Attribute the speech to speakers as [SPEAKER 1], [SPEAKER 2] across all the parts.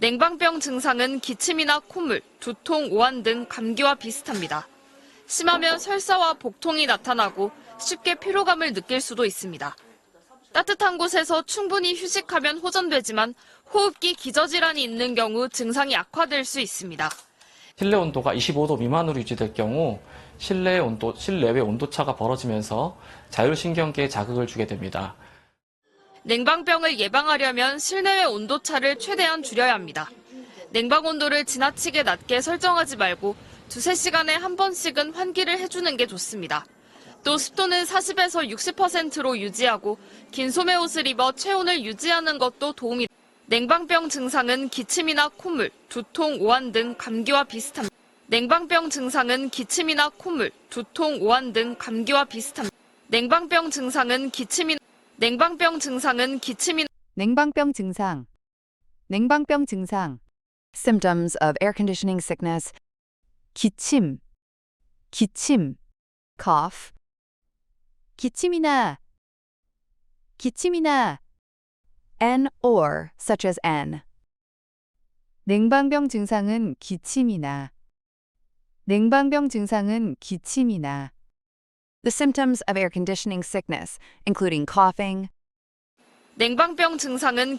[SPEAKER 1] 냉방병 증상은 기침이나 콧물, 두통, 오한 등 감기와 비슷합니다. 심하면 설사와 복통이 나타나고 쉽게 피로감을 느낄 수도 있습니다. 따뜻한 곳에서 충분히 휴식하면 호전되지만 호흡기 기저질환이 있는 경우 증상이 악화될 수 있습니다.
[SPEAKER 2] 실내 온도가 25도 미만으로 유지될 경우 실내외 온도차가 벌어지면서 자율신경계에 자극을 주게 됩니다.
[SPEAKER 1] 냉방병을 예방하려면 실내외 온도차를 최대한 줄여야 합니다. 냉방 온도를 지나치게 낮게 설정하지 말고 2-3시간에 한 번씩은 환기를 해주는 게 좋습니다. 또 습도는 40에서 60%로 유지하고 긴 소매 옷을 입어 체온을 유지하는 것도 도움이 됩니다. 냉방병 증상은 기침이나 콧물, 두통, 오한 등 감기와 비슷합니다. 냉방병 증상은 기침이나 콧물, 두통, 오한 등 감기와 비슷합니다. 냉방병 증상은 기침이나
[SPEAKER 3] 냉방병 증상. 냉방병 증상. Symptoms of air conditioning sickness. 기침. cough. 기침이나 an or such as an. 냉방병 증상은 기침이나 The symptoms of air conditioning sickness, including coughing.
[SPEAKER 1] 냉방병 증상은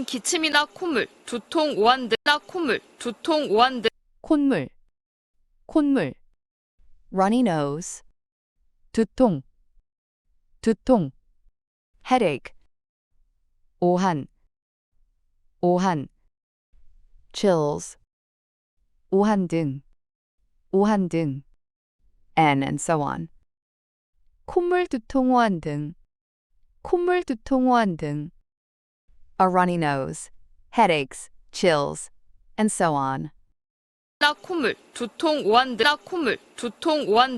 [SPEAKER 1] 기침이나 콧물, 두통, 오한 등
[SPEAKER 3] 콧물. runny nose. 두통. headache. 오한. chills. 오한 등. and so on. 콧물, 두통, 오한 등. A runny nose, headaches, chills, and so on.
[SPEAKER 1] 콧물, 두통, 오한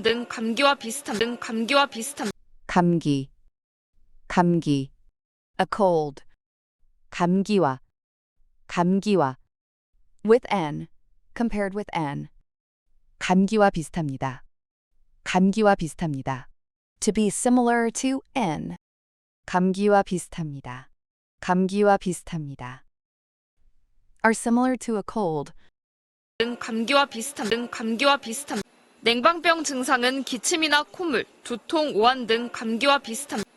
[SPEAKER 1] 등 감기와 비슷합니다.
[SPEAKER 3] 감기. A cold. 감기와. With an, compared with an. 감기와 비슷합니다. To be similar to an. 감기와 비슷합니다. Are similar to a cold.
[SPEAKER 1] 감기와 비슷합니다. 냉방병 증상은 기침이나 콧물, 두통, 오한 등 감기와 비슷합니다.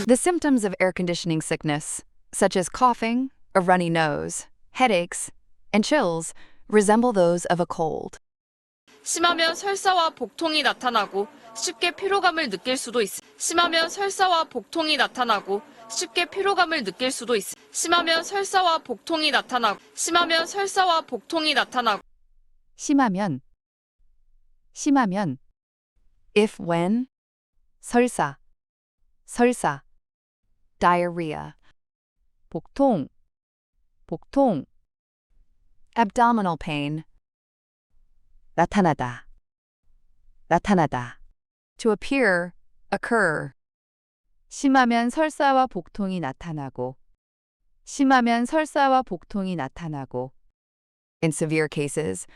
[SPEAKER 3] The symptoms of air conditioning sickness, such as coughing, a runny nose, headaches, and chills, resemble those of a cold.
[SPEAKER 1] 심하면 설사와 복통이 나타나고 쉽게 피로감을 느낄 수도 있습니다. 심하면 설사와 복통이 나타나고
[SPEAKER 3] 심하면 if when 설사 diarrhea 복통 abdominal pain 나타나다 to appear, occur. 심하면 설사와 복통이 나타나고 In severe cases,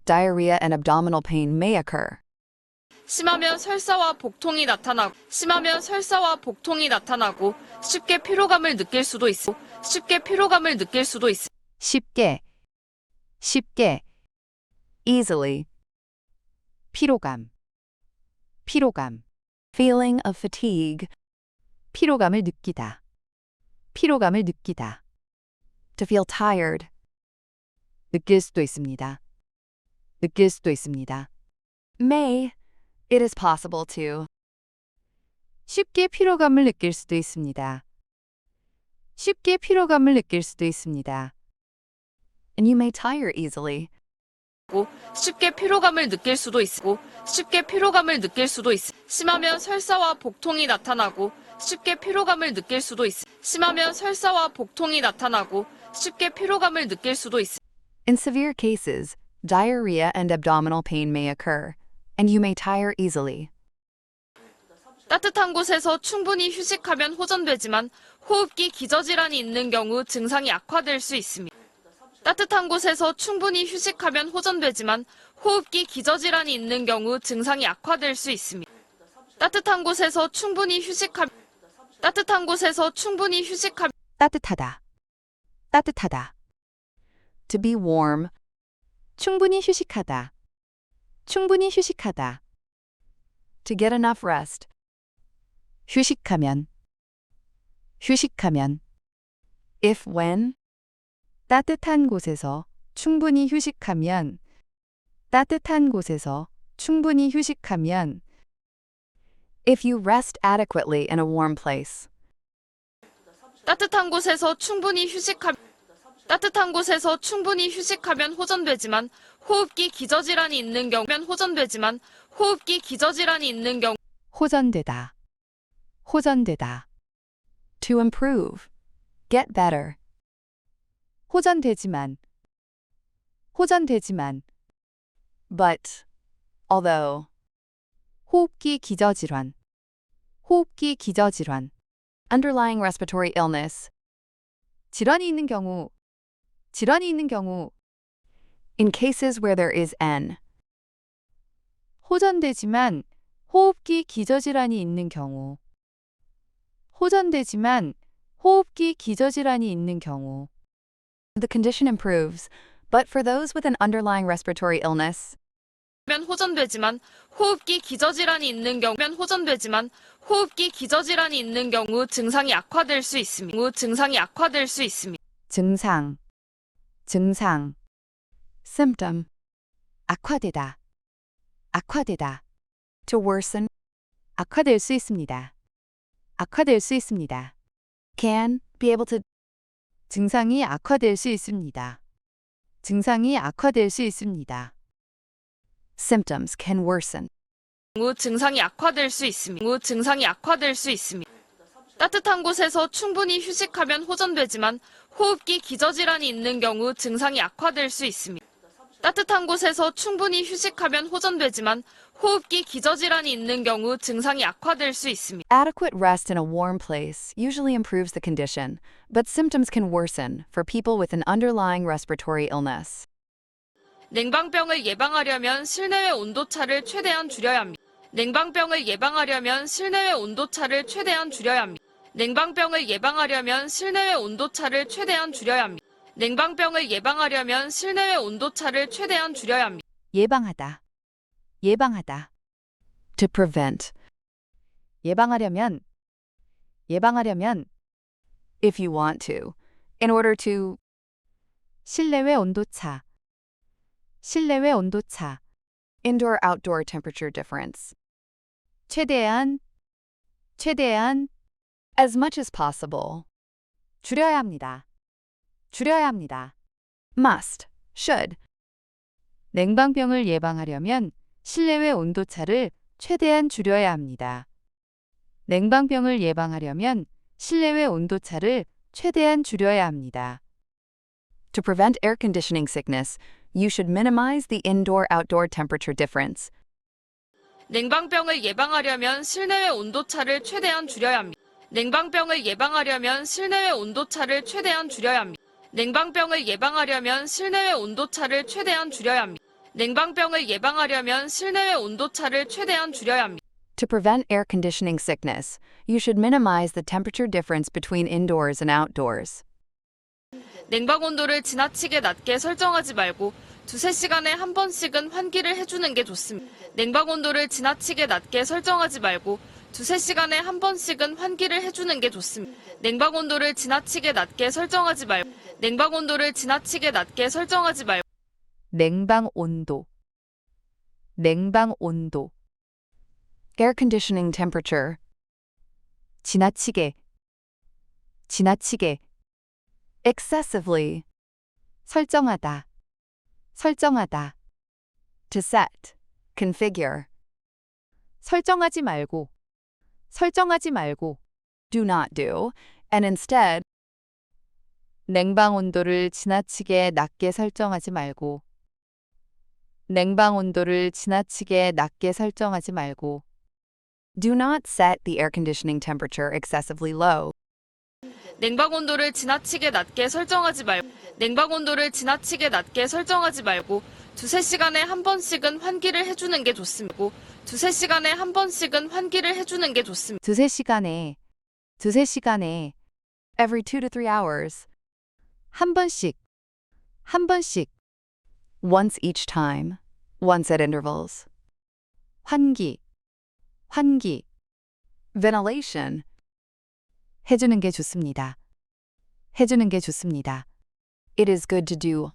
[SPEAKER 3] diarrhea and abdominal pain may occur.
[SPEAKER 1] 심하면 설사와 복통이 나타나고 쉽게 피로감을 느낄 수도 있습니다.
[SPEAKER 3] 쉽게 easily 피로감 feeling of fatigue 피로감을 느끼다 to feel tired 느낄 수도 있습니다. may it is possible to 쉽게 피로감을 느낄 수도 있습니다. And you may tire easily.
[SPEAKER 1] 쉽게 피로감을 느낄 수도 있고 심하면 설사와 복통이 나타나고 쉽게 피로감을 느낄 수도 있습니다.
[SPEAKER 3] In severe cases, diarrhea and abdominal pain may occur, and you may tire easily.
[SPEAKER 1] 따뜻한 곳에서 충분히 휴식하면 호전되지만 호흡기 기저질환이 있는 경우 증상이 악화될 수 있습니다. 따뜻한 곳에서 충분히 휴식하면 호전되지만 호흡기 기저질환이 있는 경우 증상이 악화될 수 있습니다. 따뜻한 곳에서 충분히 따뜻한 곳에서 충분히 휴식하며
[SPEAKER 3] 따뜻하다. 따뜻하다. To be warm. 충분히 휴식하다. 충분히 휴식하다. To get enough rest. 휴식하면. 휴식하면. If when. 따뜻한 곳에서 충분히 휴식하면. 따뜻한 곳에서 충분히 휴식하면. If you rest adequately in a warm place.
[SPEAKER 1] 따뜻한 곳에서 충분히 휴식하면 따뜻한 곳에서 충분히 휴식하면 호전되지만 호흡기 기저질환이 있는 경우면 호전되지만 호흡기 기저질환이 있는 경우
[SPEAKER 3] 호전되다. 호전되다. To improve. Get better. 호전되지만. 호전되지만. But. Although. 호흡기 기저질환. 호흡기 기저질환. Underlying respiratory illness. 질환이 있는 경우. 질환이 있는 경우. In cases where there is N. 호전되지만 호흡기 기저질환이 있는 경우. 호전되지만 호흡기 기저질환이 있는 경우. The condition improves, but for those with an underlying respiratory illness.
[SPEAKER 1] 면 호전되지만 호흡기 기저질환이 있는 경우면 호전되지만 호흡기 기저질환이 있는 경우 증상이 악화될 수 있습니다. 증상이 악화될 수 있습니다.
[SPEAKER 3] 증상. 증상. symptom. 악화되다. 악화되다. to worsen. 악화될 수 있습니다. 악화될 수 있습니다. can be able to. 증상이 악화될 수 있습니다. 증상이 악화될 수 있습니다. symptoms can worsen.
[SPEAKER 1] 증상이 악화될 수 있습니다. 증상이 악화될 수 있습니다. 따뜻한 곳에서 충분히 휴식하면 호전되지만 호흡기 기저질환이 있는 경우 증상이 악화될 수 있습니다. 따뜻한 곳에서 충분히 휴식하면 호전되지만 호흡기 기저질환이 있는 경우 증상이 악화될 수 있습니다.
[SPEAKER 3] Adequate rest in a warm place usually improves the condition, but symptoms can worsen for people with an underlying respiratory illness.
[SPEAKER 1] 냉방병을 예방하려면 실내외 온도차를 최대한 줄여야 합니다. 냉방병을 예방하려면 실내외 온도차를 최대한 줄여야 합니다. 냉방병을 예방하려면 실내외 온도차를 최대한 줄여야 합니다. 냉방병을 예방하려면 실내외 온도차를 최대한 줄여야 합니다.
[SPEAKER 3] 예방하다. 예방하다. To prevent. 예방하려면. 예방하려면. If you want to. In order to. 실내외 온도차. 실내외 온도차. Indoor-outdoor temperature difference. 최대한. 최대한. As much as possible. 줄여야 합니다. 줄여야 합니다. must, should. 냉방병을 예방하려면 실내외 온도차를 최대한 줄여야 합니다. 냉방병을 예방하려면 실내외 온도차를 최대한 줄여야 합니다. To prevent air conditioning sickness, you should minimize the indoor-outdoor temperature difference.
[SPEAKER 1] 냉방병을 예방하려면 실내외 온도차를 최대한 줄여야 합니다. 냉방병을 예방하려면 실내외 온도차를 최대한 줄여야 합니다. 냉방병을 예방하려면 실내외 온도차를 최대한 줄여야 합니다. 냉방병을 예방하려면 실내외 온도차를 최대한 줄여야 합니다.
[SPEAKER 3] To prevent air conditioning sickness, you should minimize the temperature difference between indoors and outdoors.
[SPEAKER 1] 냉방 온도를 지나치게 낮게 설정하지 말고 두세 시간에 한 번씩은 환기를 해주는 게 좋습니다. 냉방 온도를 지나치게 낮게 설정하지 말고 두세 시간에 한 번씩은 환기를 해주는 게 좋습니다. 냉방 온도를 지나치게 낮게 설정하지 말고 냉방 온도를 지나치게 낮게 설정하지 말고
[SPEAKER 3] 냉방 온도. 냉방 온도. Air conditioning temperature. 지나치게. 지나치게. excessively. 설정하다. 설정하다. to set. configure. 설정하지 말고. 설정하지 말고. do not do. and instead. 냉방 온도를 지나치게 낮게 설정하지 말고. 냉방 온도를 지나치게 낮게 설정하지 말고. Do not set the air conditioning temperature excessively low.
[SPEAKER 1] 냉방 온도를 지나치게 낮게 설정하지 말고 냉방 온도를 지나치게 낮게 설정하지 말고 두세 시간에 한 번씩은 환기를 해주는 게 좋습니다. 두세 시간에 한 번씩은 환기를 해주는 게 좋습니다.
[SPEAKER 3] 두세 시간에 두세 시간에 every 2 to 3 hours. 한 번씩. once each time, once at intervals. 환기. ventilation. 해주는 게 좋습니다. It is good to do.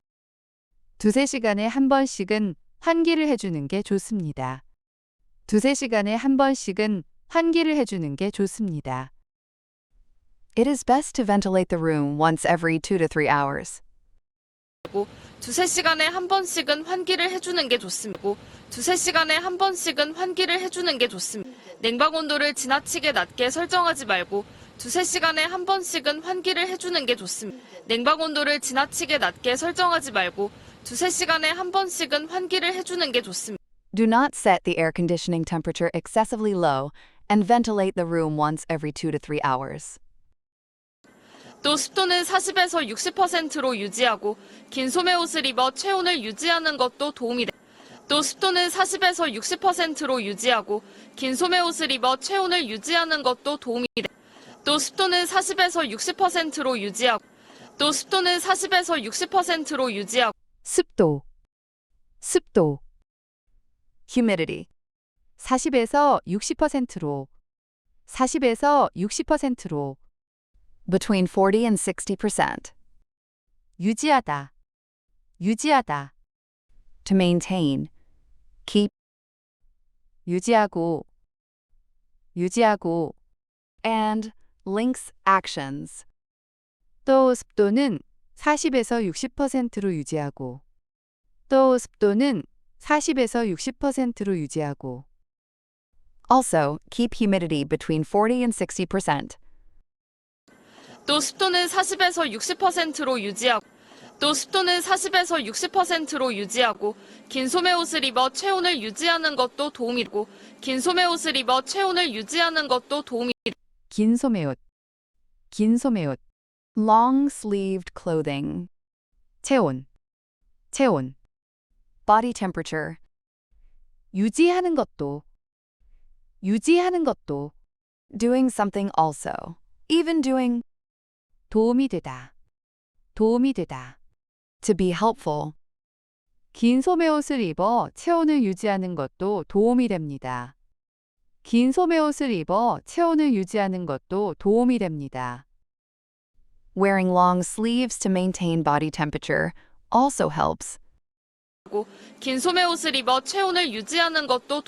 [SPEAKER 3] 두세 시간에 한 번씩은 환기를 해주는 게 좋습니다. It is best to ventilate the room once every 2 to 3 hours.
[SPEAKER 1] 두세 시간에 한 번씩은 환기를 해주는 게 좋습니다. 냉방 온도를 지나치게 낮게 설정하지 말고 두세 시간에 한 번씩은 환기를 해주는 게 좋습니다.
[SPEAKER 3] Do not set the air conditioning temperature excessively low and ventilate the room once every 2 to 3 hours.
[SPEAKER 1] 또 습도는 40에서 60%로 유지하고 긴 소매 옷을 입어 체온을 유지하는 것도 도움이 됩니다.
[SPEAKER 3] 습도. humidity. 40에서 60%로. between 40 and 60%. 유지하다. to maintain, keep. 유지하고 and links actions. 또 습도는 40에서 60%로 유지하고. Also, keep humidity between 40 and 60%.
[SPEAKER 1] 또 습도는 40에서 60%로 유지하고 긴 소매 옷을 입어 체온을 유지하는 것도 도움이 되고
[SPEAKER 3] 긴 소매옷. long-sleeved clothing. 체온. body temperature. 유지하는 것도. doing something also. even doing. 도움이 되다. to be helpful. 긴 소매옷을 입어 체온을 유지하는 것도 도움이 됩니다. Wearing long sleeves to maintain body temperature also helps.
[SPEAKER 1] 긴 소매 옷을 입어 체온을 유지하는 것도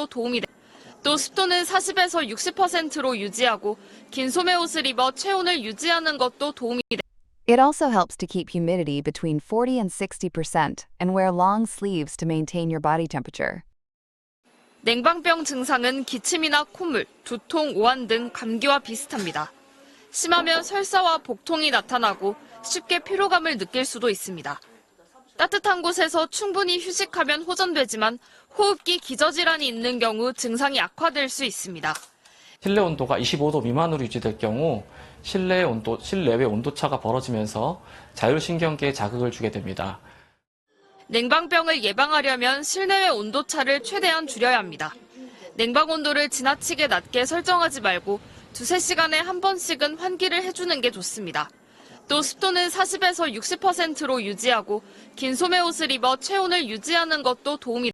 [SPEAKER 1] 도움이 되고 또 습도는 40에서 60%로 유지하고 긴 소매 옷을 입어 체온을 유지하는 것도 도움이 됩니다.
[SPEAKER 3] It also helps to keep humidity between 40 and 60% and wear long sleeves to maintain your body temperature.
[SPEAKER 1] 냉방병 증상은 기침이나 콧물, 두통, 오한 등 감기와 비슷합니다. 심하면 설사와 복통이 나타나고 쉽게 피로감을 느낄 수도 있습니다. 따뜻한 곳에서 충분히 휴식하면 호전되지만 호흡기 기저질환이 있는 경우 증상이 악화될 수 있습니다.
[SPEAKER 2] 실내 온도가 25도 미만으로 유지될 경우 실내외 온도차가 벌어지면서 자율신경계에 자극을 주게 됩니다.
[SPEAKER 1] 냉방병을 예방하려면 실내외 온도차를 최대한 줄여야 합니다. 냉방 온도를 지나치게 낮게 설정하지 말고 두세 시간에 한 번씩은 환기를 해주는 게 좋습니다. 또 습도는 40에서 60%로 유지하고 긴 소매 옷을 입어 체온을 유지하는 것도 도움이 됩니다.